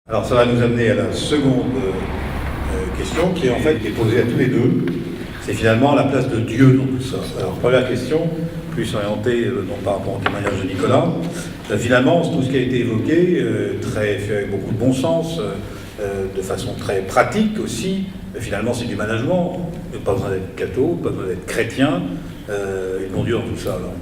Alors ça va nous amener à la seconde question qui est posée à tous les deux. C'est finalement la place de Dieu dans tout ça. Alors première question, plus orientée non par rapport au témoignage de Nicolas. Finalement, tout ce qui a été évoqué, fait avec beaucoup de bon sens, de façon très pratique aussi, finalement c'est du management. Pas besoin d'être catho, pas besoin d'être chrétien, et bon Dieu dans tout ça alors.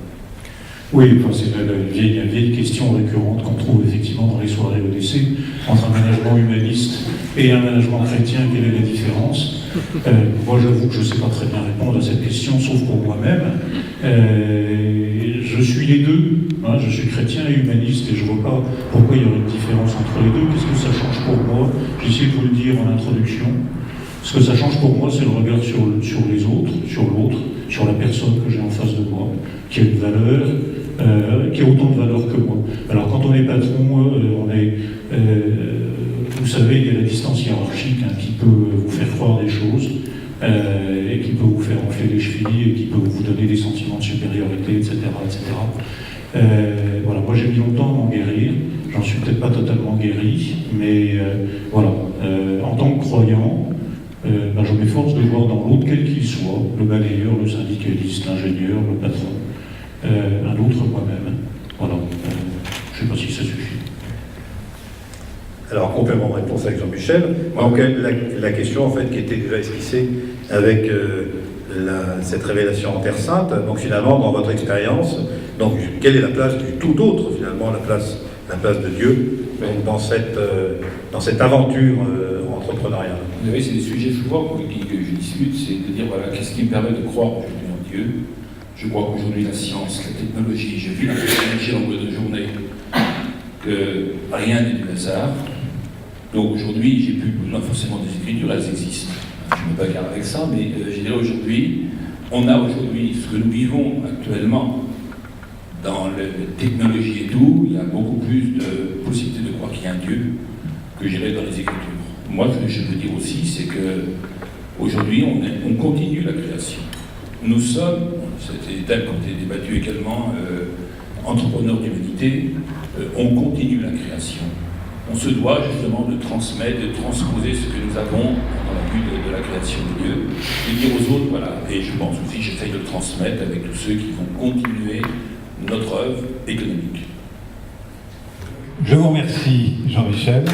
Oui, enfin, c'est une vieille question récurrente qu'on trouve effectivement dans les soirées Odyssée, entre un management humaniste et un management chrétien, quelle est la différence? Moi j'avoue que je ne sais pas très bien répondre à cette question, sauf pour moi-même. Je suis les deux, hein, je suis chrétien et humaniste, et je ne vois pas pourquoi il y aurait une différence entre les deux. Qu'est-ce que ça change pour moi? J'ai essayé de vous le dire en introduction. Ce que ça change pour moi, c'est le regard sur les autres, sur l'autre, sur la personne que j'ai en face de moi, qui a une valeur, qui a autant de valeur que moi. Alors quand on est patron, vous savez, il y a la distance hiérarchique qui peut vous faire croire des choses, et qui peut vous faire enfler les chevilles, et qui peut vous donner des sentiments de supériorité, etc. Voilà, moi j'ai mis longtemps à m'en guérir, j'en suis peut-être pas totalement guéri, mais voilà, en tant que croyant, je m'efforce de voir dans l'autre, quel qu'il soit, le balayeur, le syndicaliste, l'ingénieur, le patron, un autre moi-même. Voilà, je ne sais pas si ça suffit. Alors, complément de réponse avec Jean-Michel. Donc, la question, en fait, qui était déjà esquissée avec cette révélation en Terre Sainte, donc finalement, dans votre expérience, donc, quelle est la place du tout autre, finalement, la place de Dieu dans cette aventure entrepreneuriale? Oui, c'est des sujets souvent que je discute, c'est de dire, voilà, qu'est-ce qui me permet de croire aujourd'hui en Dieu? Je crois qu'aujourd'hui, la science, la technologie, j'ai vu la technologie en longueur de journée, que rien n'est du hasard. Donc aujourd'hui, j'ai plus besoin forcément des Écritures, elles existent. Je ne me bagarre avec ça, mais je dirais aujourd'hui, on a aujourd'hui ce que nous vivons actuellement dans la technologie et tout, il y a beaucoup plus de possibilités de croire qu'il y a un Dieu que j'irais dans les Écritures. Moi, ce que je veux dire aussi, c'est qu'aujourd'hui, on continue la création. Nous sommes, c'était des thèmes qui ont été débattus également, entrepreneurs d'humanité, on continue la création. On se doit justement de transmettre, de transposer ce que nous avons dans la vue de la création de Dieu, et dire aux autres, voilà, et je pense aussi, j'essaye de le transmettre avec tous ceux qui vont continuer notre œuvre économique. Je vous remercie, Jean-Michel.